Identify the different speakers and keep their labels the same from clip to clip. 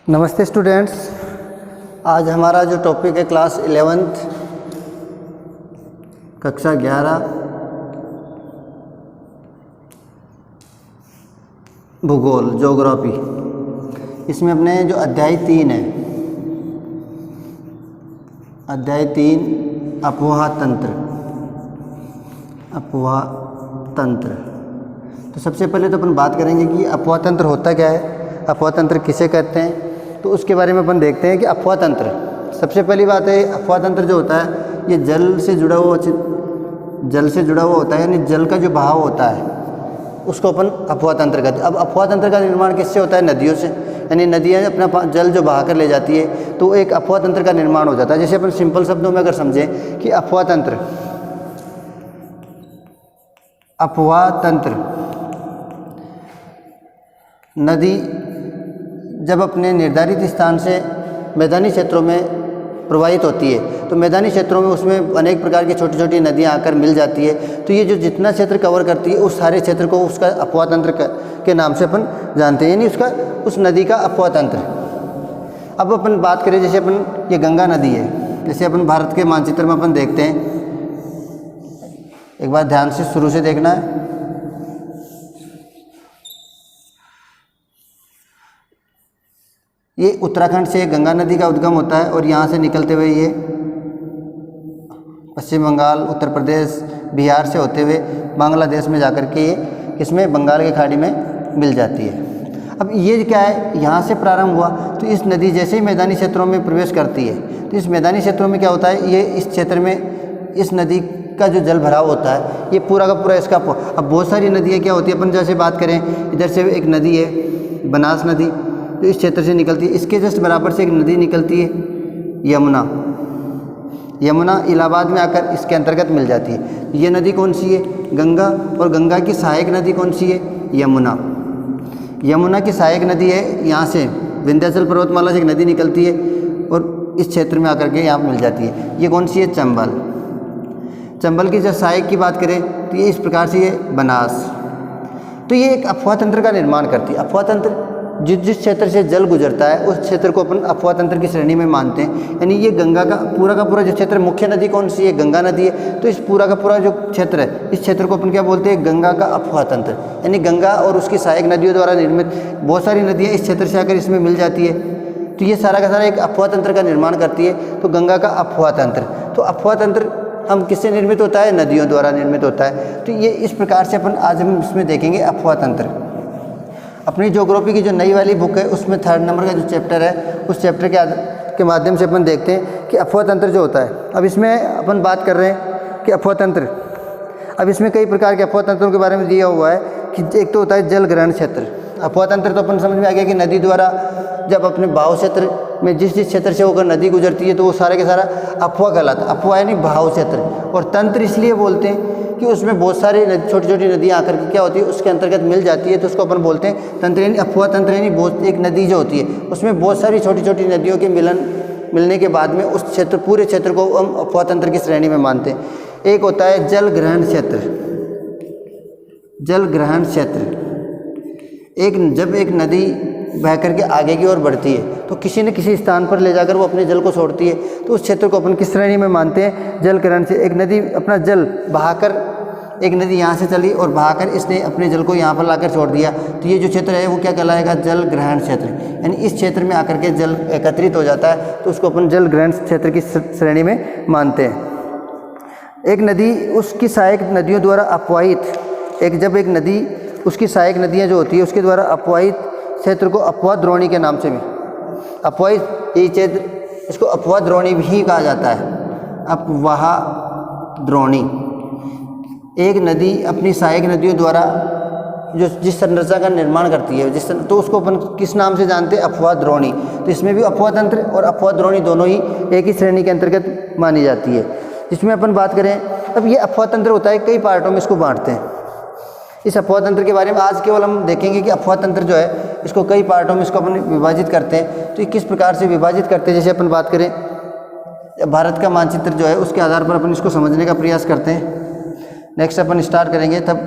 Speaker 1: नमस्ते स्टूडेंट्स। आज हमारा जो टॉपिक है क्लास 11th कक्षा 11 भूगोल ज्योग्राफी। इसमें अपने जो अध्याय 3 है, अध्याय 3 अपवाह तंत्र। अपवाह तंत्र, तो सबसे पहले तो अपन बात करेंगे कि अपवाह तंत्र होता क्या है, अपवाह तंत्र किसे कहते हैं। तो उसके बारे में अपन देखते हैं कि अपवाह तंत्र, सबसे पहली बात है अपवाह तंत्र जो होता है ये जल से जुड़ा हुआ होता है, यानी जल का जो बहाव होता है उसको अपन अपवाह तंत्र कहते हैं। अब अपवाह तंत्र का निर्माण किससे होता है? नदियों से, यानी नदियाँ अपना जल जो बहा कर ले जाती है तो एक अपवाह तंत्र का निर्माण हो जाता है। जैसे अपन सिंपल शब्दों में अगर समझें कि अपवाह तंत्र नदी जब अपने निर्धारित स्थान से मैदानी क्षेत्रों में प्रवाहित होती है तो मैदानी क्षेत्रों में उसमें अनेक प्रकार की छोटी छोटी नदियां आकर मिल जाती है। तो ये जो जितना क्षेत्र कवर करती है उस सारे क्षेत्र को उसका अपवाह तंत्र के नाम से अपन जानते हैं, यानी उस नदी का अपवाह तंत्र। अब अपन बात करें, जैसे अपन ये गंगा नदी है, जैसे अपन भारत के मानचित्र में अपन देखते हैं, एक बार ध्यान से शुरू से देखना है। ये उत्तराखंड से गंगा नदी का उद्गम होता है और यहाँ से निकलते हुए ये पश्चिम बंगाल, उत्तर प्रदेश, बिहार से होते हुए बांग्लादेश में जाकर के ये इसमें बंगाल की खाड़ी में मिल जाती है। अब ये क्या है, यहाँ से प्रारंभ हुआ तो इस नदी जैसे ही मैदानी क्षेत्रों में प्रवेश करती है तो इस मैदानी क्षेत्रों में क्या होता है, ये इस क्षेत्र में इस नदी का जो जल भराव होता है ये पूरा का पूरा इसका। अब बहुत सारी नदियाँ क्या होती है, अपन जैसे बात करें इधर से एक नदी है बनास नदी, तो इस क्षेत्र से निकलती है। इसके जस्ट बराबर से एक नदी निकलती है यमुना। यमुना इलाहाबाद में आकर इसके अंतर्गत मिल जाती है। ये नदी कौन सी है? गंगा। और गंगा की सहायक नदी कौन सी है? यमुना। यमुना की सहायक नदी है, यहाँ से विंध्याचल पर्वतमाला से एक नदी निकलती है और इस क्षेत्र में आकर के यहाँ मिल जाती है। ये कौन सी है? चंबल। चंबल की जब सहायक की बात करें तो ये इस प्रकार से ये बनास। तो ये एक अपवाह तंत्र का निर्माण करती है। अपवाह तंत्र जिस क्षेत्र से जल गुजरता है उस क्षेत्र को अपन अपवाह तंत्र की श्रेणी में मानते हैं। यानी ये गंगा का पूरा जो क्षेत्र, मुख्य नदी कौन सी है? गंगा नदी है। तो इस पूरा का पूरा जो क्षेत्र है इस क्षेत्र को अपन क्या बोलते हैं? गंगा का अपवाह तंत्र। यानी गंगा और उसकी सहायक नदियों द्वारा निर्मित बहुत सारी नदियाँ इस क्षेत्र से आकर इसमें मिल जाती है, तो ये सारा का सारा एक अपवाह तंत्र का निर्माण करती है। तो गंगा का अपवाह तंत्र। तो अपवाह तंत्र हम किससे निर्मित होता है? नदियों द्वारा निर्मित होता है। तो ये इस प्रकार से अपन आज हम इसमें देखेंगे अपवाह तंत्र। अपनी ज्योग्राफी की जो नई वाली बुक है उसमें 3rd नंबर का जो चैप्टर है उस चैप्टर के माध्यम से अपन देखते हैं कि अपवाह तंत्र जो होता है। अब इसमें अपन बात कर रहे हैं कि अपवाह तंत्र, अब इसमें कई प्रकार के अपवाह तंत्रों के बारे में दिया हुआ है कि एक तो होता है जल ग्रहण क्षेत्र। अपवाह तंत्र तो अपन समझ में आ गया कि नदी द्वारा जब अपने बहाव क्षेत्र में जिस क्षेत्र से होकर नदी गुजरती है तो वो सारे के सारा अपवाह कहलाता है। अपवाह यानी बहाव क्षेत्र, और तंत्र इसलिए बोलते हैं कि उसमें बहुत सारी छोटी छोटी नदियाँ आकर के क्या होती है उसके अंतर्गत मिल जाती है, तो उसको अपन बोलते हैं तंत्र। यानी अपवाह तंत्र यानी बहुत एक नदी जो होती है उसमें बहुत सारी छोटी छोटी नदियों के मिलने के बाद में उस क्षेत्र पूरे क्षेत्र को हम अपवाह तंत्र की श्रेणी में मानते हैं। एक होता है जल ग्रहण क्षेत्र। जल ग्रहण क्षेत्र जब एक नदी बह करके आगे की ओर बढ़ती है तो किसी न किसी स्थान पर ले जाकर वो अपने जल को छोड़ती है, तो उस क्षेत्र को अपन किस श्रेणी में मानते हैं? जल ग्रहण से। एक नदी अपना जल बहाकर, एक नदी यहाँ से चली और बहाकर इसने अपने जल को यहाँ पर लाकर छोड़ दिया, तो ये जो क्षेत्र है वो क्या कहलाएगा? जल ग्रहण क्षेत्र। यानी इस क्षेत्र में आकर के जल एकत्रित हो जाता है तो उसको अपन जल ग्रहण क्षेत्र की श्रेणी में मानते हैं। एक नदी उसकी सहायक नदियों द्वारा अपवाहित, जब एक नदी उसकी सहायक नदियाँ जो होती है उसके द्वारा अपवाहित क्षेत्र को अपवाह द्रोणी के नाम से भी अपवाहित ये क्षेत्र, इसको अपवाह द्रोणी भी कहा जाता है। अपवाह द्रोणी एक नदी अपनी सहायक नदियों द्वारा जिस संरचना का निर्माण करती है तो उसको अपन किस नाम से जानते हैं? अपवाह द्रोणी। तो इसमें भी अपवाह तंत्र और अपवाह द्रोणी दोनों ही एक ही श्रेणी के अंतर्गत मानी जाती है। इसमें अपन बात करें, अब ये अपवाह तंत्र होता है, कई पार्टों में इसको बांटते हैं। इस अपवाह तंत्र के बारे में आज केवल हम देखेंगे कि अपवाह तंत्र जो है इसको कई पार्टों में इसको अपन विभाजित करते हैं। तो ये किस प्रकार से विभाजित करते हैं, जैसे अपन बात करें भारत का मानचित्र जो है उसके आधार पर अपन इसको समझने का प्रयास करते हैं। नेक्स्ट अपन स्टार्ट करेंगे तब,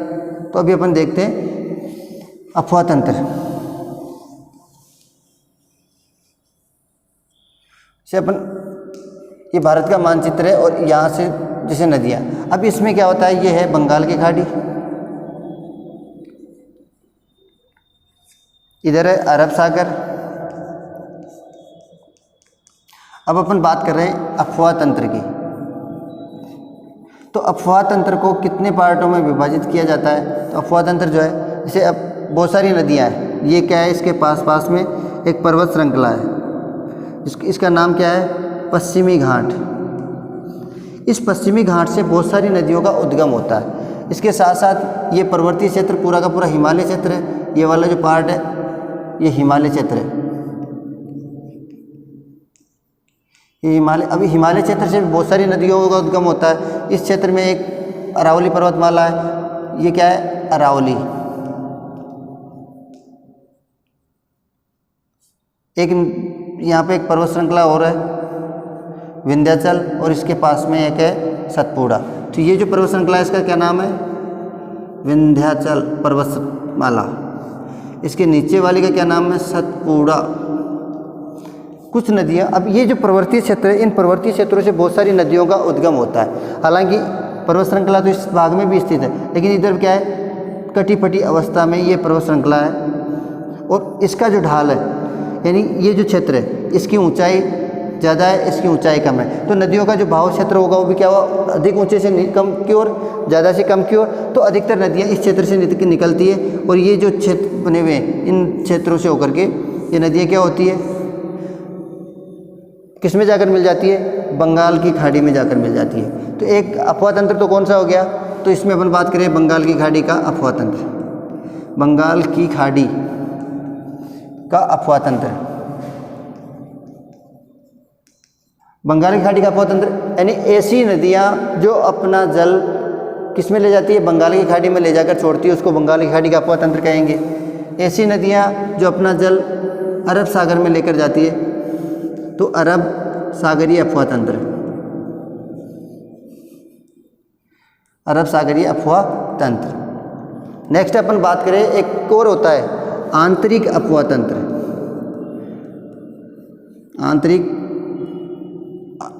Speaker 1: तो अभी अपन देखते हैं अपवाह तंत्र। से अपन, ये भारत का मानचित्र है और यहाँ से जैसे नदियाँ। अब इसमें क्या होता है, ये है बंगाल की खाड़ी, इधर है अरब सागर। अब अपन बात कर रहे हैं अफवाह तंत्र की। तो अफवाह तंत्र को कितने पार्टों में विभाजित किया जाता है? तो अफवाह तंत्र जो है, जैसे अब बहुत सारी नदियाँ हैं, ये क्या है, इसके पास पास में एक पर्वत श्रृंखला है, इसका नाम क्या है, पश्चिमी घाट। इस पश्चिमी घाट से बहुत सारी नदियों का उद्गम होता है। इसके साथ साथ ये पर्वतीय क्षेत्र पूरा का पूरा हिमालय क्षेत्र है। ये वाला जो पार्ट है ये हिमालय क्षेत्र है, ये हिमालय। अभी हिमालय क्षेत्र से बहुत सारी नदियों का उद्गम होता है। इस क्षेत्र में एक अरावली पर्वतमाला है, ये क्या है, अरावली। एक यहाँ पे एक पर्वत श्रृंखला और है विंध्याचल, और इसके पास में एक है सतपुड़ा। तो ये जो पर्वत श्रृंखला है इसका क्या नाम है, विंध्याचल पर्वतमाला। इसके नीचे वाली का क्या नाम है, सतपुड़ा। कुछ नदियाँ, अब ये जो पर्वतीय क्षेत्र है, इन पर्वतीय क्षेत्रों से बहुत सारी नदियों का उद्गम होता है। हालांकि पर्वत श्रृंखला तो इस भाग में भी स्थित है, लेकिन इधर क्या है, कटी फटी अवस्था में ये पर्वत श्रृंखला है। और इसका जो ढाल है, यानी ये जो क्षेत्र है, इसकी ऊंचाई ज़्यादा है, इसकी ऊंचाई कम है। तो नदियों का जो बहाव क्षेत्र होगा वो भी क्या हुआ, अधिक ऊंचे से कम की ओर, ज़्यादा से कम की ओर। तो अधिकतर नदियाँ इस क्षेत्र से निकलती है। और ये जो क्षेत्र बने हुए हैं, इन क्षेत्रों से होकर के ये नदियाँ क्या होती है, किस में जाकर मिल जाती है, बंगाल की खाड़ी में जाकर मिल जाती है। तो एक अफवाह तंत्र तो कौन सा हो गया, तो इसमें अपन बात करें बंगाल की खाड़ी का अफवाह तंत्र। बंगाल की खाड़ी का अफवाह तंत्र, बंगाल की खाड़ी का अफवाह तंत्र यानी ऐसी नदियाँ जो अपना जल किस में ले जाती है, बंगाल की खाड़ी में ले जाकर छोड़ती है, उसको बंगाल की खाड़ी का अफवाह तंत्र कहेंगे। ऐसी नदियाँ जो अपना जल अरब सागर में लेकर जाती है, तो अरब सागरीय अफवाह तंत्र, अरब सागरीय अफवाह तंत्र। नेक्स्ट अपन बात करें, एक और होता है आंतरिक अफवाह तंत्र। आंतरिक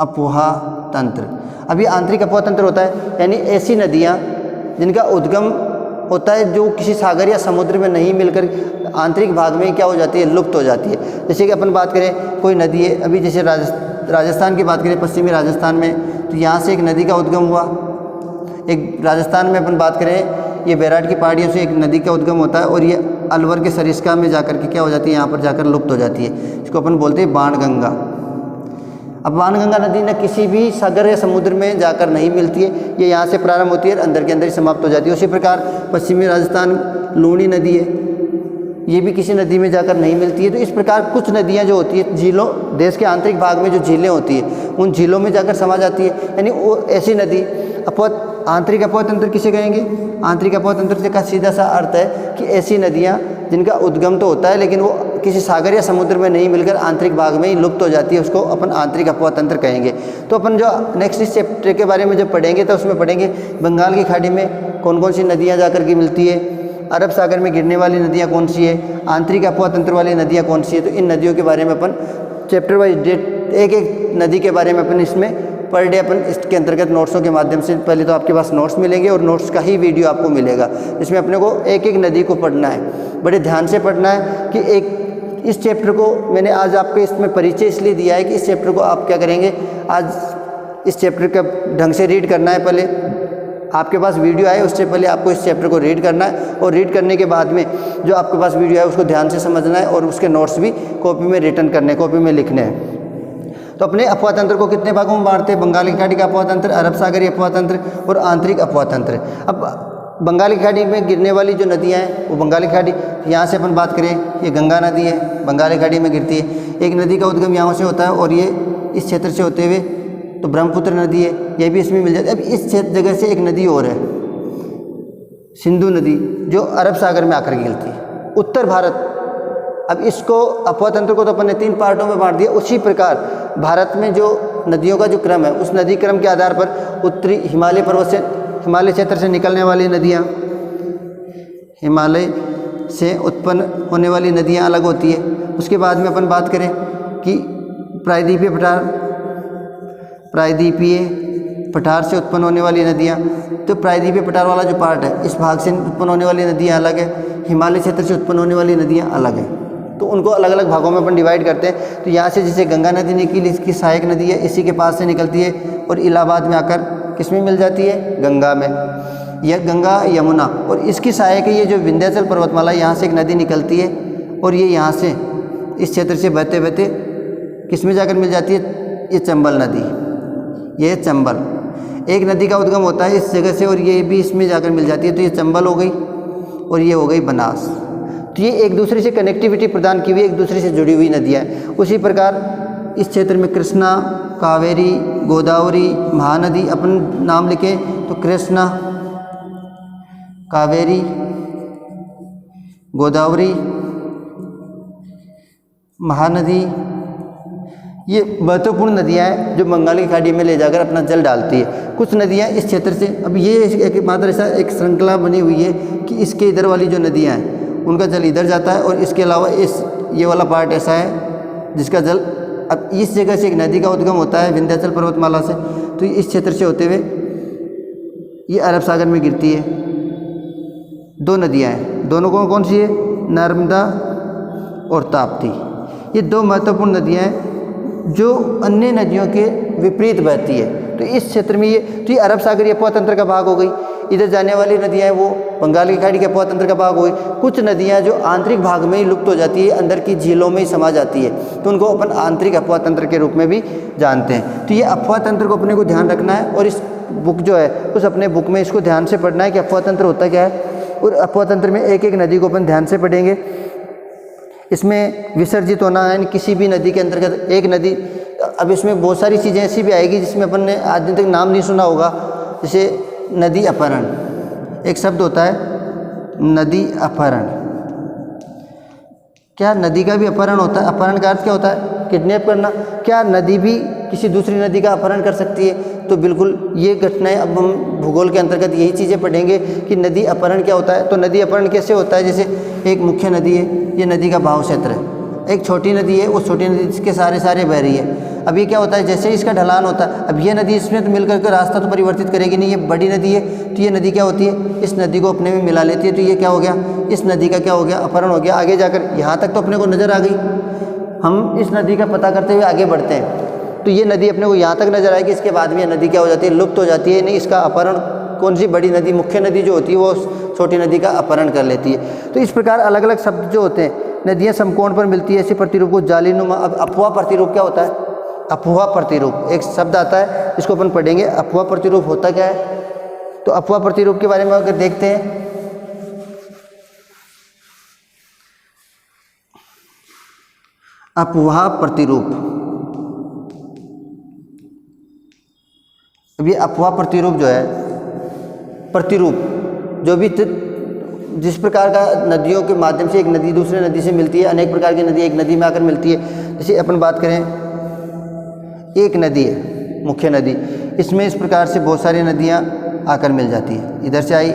Speaker 1: अफवाह तंत्र, अभी आंतरिक अफवाह तंत्र होता है यानी ऐसी नदियाँ जिनका उद्गम होता है जो किसी सागर या समुद्र में नहीं मिलकर आंतरिक भाग में क्या हो जाती है, लुप्त हो जाती है। जैसे कि अपन बात करें कोई नदी है, अभी जैसे राजस्थान की बात करें, पश्चिमी राजस्थान में, तो यहाँ से एक नदी का उद्गम हुआ। एक राजस्थान में अपन बात करें, ये बैराट की पहाड़ियों से एक नदी का उद्गम होता है और ये अलवर के सरिस्का में जाकर के क्या हो जाती है, यहाँ पर जाकर लुप्त हो जाती है। इसको अपन बोलते हैं बाणगंगा। अब बाणगंगा नदी न किसी भी सागर या समुद्र में जाकर नहीं मिलती है, ये यहाँ से प्रारंभ होती है और अंदर के अंदर ही समाप्त हो जाती है। उसी प्रकार पश्चिमी राजस्थान लूणी नदी है, ये भी किसी नदी में जाकर नहीं मिलती है। तो इस प्रकार कुछ नदियाँ जो होती है झीलों, देश के आंतरिक भाग में जो झीलें होती है उन झीलों में जाकर समा जाती है, यानी वो ऐसी नदी आंतरिक अफवाह तंत्र किसे कहेंगे, आंतरिक अफवाह तंत्र का सीधा सा अर्थ है कि ऐसी नदियाँ जिनका उद्गम तो होता है लेकिन वो किसी सागर या समुद्र में नहीं मिलकर आंतरिक भाग में ही लुप्त हो जाती है, उसको अपन आंतरिक अफवाह तंत्र कहेंगे। तो अपन जो नेक्स्ट इस चैप्टर के बारे में जब पढ़ेंगे तो उसमें पढ़ेंगे बंगाल की खाड़ी में कौन कौन सी नदियाँ जाकर के मिलती है, अरब सागर में गिरने वाली नदियाँ कौन सी है, आंतरिक अफवाह तंत्र वाली नदियाँ कौन सी है। तो इन नदियों के बारे में अपन चैप्टर वाइज एक एक नदी के बारे में अपन इसमें पर डे अपन इसके अंतर्गत नोट्सों के माध्यम से, पहले तो आपके पास नोट्स मिलेंगे और नोट्स का ही वीडियो आपको मिलेगा। इसमें अपने को एक एक नदी को पढ़ना है, बड़े ध्यान से पढ़ना है कि एक इस चैप्टर को मैंने आज आपको इसमें परिचय इसलिए दिया है कि इस चैप्टर को आप क्या करेंगे, आज इस चैप्टर का ढंग से रीड करना है। पहले आपके पास वीडियो आए उससे पहले आपको इस चैप्टर को रीड करना है और रीड करने के बाद में जो आपके पास वीडियो है उसको ध्यान से समझना है और उसके नोट्स भी कॉपी में रिटर्न करने, कॉपी में लिखने हैं। तो अपने अफवाह तंत्र को कितने भागों में बांटते हैं, बंगाल की खाड़ी का अफवाह तंत्र, अरब सागरीय अफवाह तंत्र और आंतरिक अफवाह तंत्र। अब बंगाल की खाड़ी में गिरने वाली जो नदियाँ हैं वो बंगाल की खाड़ी, यहाँ से अपन बात करें ये गंगा नदी है, बंगाल की खाड़ी में गिरती है। एक नदी का उद्गम यहाँ से होता है और ये इस क्षेत्र से होते हुए तो ब्रह्मपुत्र नदी है, ये भी इसमें मिल जाती है। अब इस जगह से एक नदी और है सिंधु नदी जो अरब सागर में आकर गिरती है, उत्तर भारत। अब इसको अफवाह तंत्र को तो अपन ने 3 पार्टों में बांट दिया। उसी प्रकार भारत में जो नदियों का जो क्रम है उस नदी क्रम के आधार पर उत्तरी हिमालय पर्वत से, हिमालय क्षेत्र से निकलने वाली नदियाँ, हिमालय से उत्पन्न होने वाली नदियाँ अलग होती है। उसके बाद में अपन बात करें कि प्रायद्वीपीय पठार से उत्पन्न होने वाली नदियाँ, तो प्रायद्वीपीय पठार वाला जो पार्ट है इस भाग से उत्पन्न होने वाली नदियाँ अलग है, हिमालय क्षेत्र से उत्पन्न होने वाली नदियाँ अलग है। तो उनको अलग अलग भागों में अपन डिवाइड करते हैं। तो यहाँ से जैसे गंगा नदी निकली, इसकी सहायक नदी है, इसी के पास से निकलती है और इलाहाबाद में आकर किस में मिल जाती है, गंगा में। यह गंगा यमुना, और इसकी सहायक है ये जो विंध्याचल पर्वतमाला, यहाँ से एक नदी निकलती है और ये यहाँ से इस क्षेत्र से बहते बहते किस में जाकर मिल जाती है, ये चंबल नदी। ये चंबल एक नदी का उद्गम होता है इस जगह से और ये भी इसमें जाकर मिल जाती है। तो ये चंबल हो गई और ये हो गई बनास। तो ये एक दूसरे से कनेक्टिविटी प्रदान की हुई, एक दूसरे से जुड़ी हुई नदियाँ हैं। उसी प्रकार इस क्षेत्र में कृष्णा, कावेरी, गोदावरी, महानदी अपन नाम लिखें तो कृष्णा, कावेरी, गोदावरी, महानदी, ये महत्वपूर्ण नदियाँ हैं जो बंगाल की खाड़ी में ले जाकर अपना जल डालती है। कुछ नदियाँ इस क्षेत्र से, अब ये एक मात्र ऐसा एक श्रृंखला बनी हुई है कि इसके इधर वाली जो नदियाँ हैं उनका जल इधर जाता है और इसके अलावा ये वाला पार्ट ऐसा है जिसका जल, अब इस जगह से एक नदी का उद्गम होता है विंध्याचल पर्वतमाला से, तो इस क्षेत्र से होते हुए ये अरब सागर में गिरती है। दो नदियाँ हैं, दोनों कौन सी है, नर्मदा और ताप्ती। ये दो महत्वपूर्ण नदियाँ हैं जो अन्य नदियों के विपरीत बहती है। तो इस क्षेत्र में ये अरब सागरीय अफवाह तंत्र का भाग हो गई। इधर जाने वाली नदियाँ हैं वो बंगाल की खाड़ी के अफवाह तंत्र का भाग हो गई। कुछ नदियाँ जो आंतरिक भाग में ही लुप्त हो जाती है, अंदर की झीलों में ही समा जाती है, तो उनको अपन आंतरिक अफवाह तंत्र के रूप में भी जानते हैं। तो ये अफवाह तंत्र को अपने को ध्यान रखना है और इस बुक जो है उस अपने बुक में इसको ध्यान से पढ़ना है कि अफवाह तंत्र होता क्या है। और अफवाह तंत्र में एक एक नदी को अपन ध्यान से पढ़ेंगे। इसमें विसर्जित होना है, किसी भी नदी के अंतर्गत एक नदी, अब इसमें बहुत सारी चीज़ें ऐसी भी आएगी जिसमें अपन ने आज दिन तक नाम नहीं सुना होगा। जैसे नदी अपहरण, एक शब्द होता है नदी अपहरण। क्या नदी का भी अपहरण होता है? अपहरण का अर्थ क्या होता है? किडनैप करना। क्या नदी भी किसी दूसरी नदी का अपहरण कर सकती है? तो बिल्कुल ये घटनाएं, अब हम भूगोल के अंतर्गत यही चीज़ें पढ़ेंगे कि नदी अपहरण क्या होता है। तो नदी अपहरण कैसे होता है? जैसे एक मुख्य नदी है, ये नदी का बहाव क्षेत्र है। एक छोटी नदी है, उस छोटी नदी जिसके सारे बह रही है। अब ये क्या होता है, जैसे इसका ढलान होता है, अब ये नदी इसमें तो मिलकर के रास्ता तो परिवर्तित करेगी नहीं, ये बड़ी नदी है, तो ये नदी क्या होती है, इस नदी को अपने में मिला लेती है। तो ये क्या हो गया, इस नदी का क्या हो गया, अपहरण हो गया। आगे जाकर यहाँ तक तो अपने को नज़र आ गई, हम इस नदी का पता करते हुए आगे बढ़ते हैं तो ये नदी अपने को यहाँ तक नज़र आएगी। इसके बाद में ये नदी क्या हो जाती है, लुप्त हो जाती है। नहीं, इसका अपहरण कौन सी बड़ी नदी, मुख्य नदी जो होती है वो छोटी नदी का अपहरण कर लेती है। तो इस प्रकार अलग अलग शब्द जो होते हैं, नदियाँ समकोण पर मिलती है, ऐसे प्रतिरूप को जालीनुमा। अब अफवाह प्रतिरूप क्या होता है? अफवाह प्रतिरूप एक शब्द आता है, इसको अपन पढ़ेंगे। अफवाह प्रतिरूप होता क्या है? तो अफवाह प्रतिरूप के बारे में अगर देखते हैं, अफवाह प्रतिरूप, अब ये अफवाह प्रतिरूप जो है, प्रतिरूप जो भी जिस प्रकार का नदियों के माध्यम से एक नदी दूसरे नदी से मिलती है, अनेक प्रकार की नदी एक नदी में आकर मिलती है। जैसे अपन बात करें, एक नदी है मुख्य नदी, इसमें इस प्रकार से बहुत सारी नदियाँ आकर मिल जाती है। इधर से आई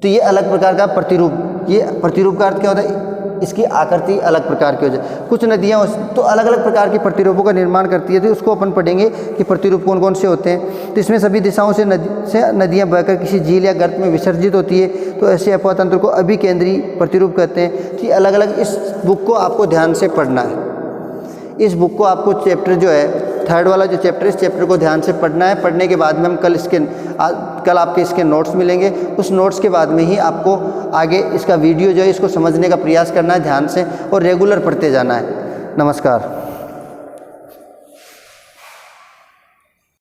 Speaker 1: तो ये अलग प्रकार का प्रतिरूप। ये प्रतिरूप का अर्थ क्या होता है, इसकी आकृति अलग प्रकार की हो जाए। कुछ नदियाँ तो अलग अलग प्रकार के प्रतिरूपों का निर्माण करती है, तो उसको अपन पढ़ेंगे कि प्रतिरूप कौन कौन से होते हैं। तो इसमें सभी दिशाओं से नदियाँ बहकर किसी झील या गर्त में विसर्जित होती है, तो ऐसे अफवाह तंत्र को अभिकेंद्री प्रतिरूप कहते हैं। तो अलग अलग इस बुक को आपको ध्यान से पढ़ना है। इस बुक को आपको चैप्टर जो है, थर्ड वाला जो चैप्टर, इस चैप्टर को ध्यान से पढ़ना है। पढ़ने के बाद में हम कल आपके इसके नोट्स मिलेंगे। उस नोट्स के बाद में ही आपको आगे इसका वीडियो जो है इसको समझने का प्रयास करना है ध्यान से, और रेगुलर पढ़ते जाना है। नमस्कार।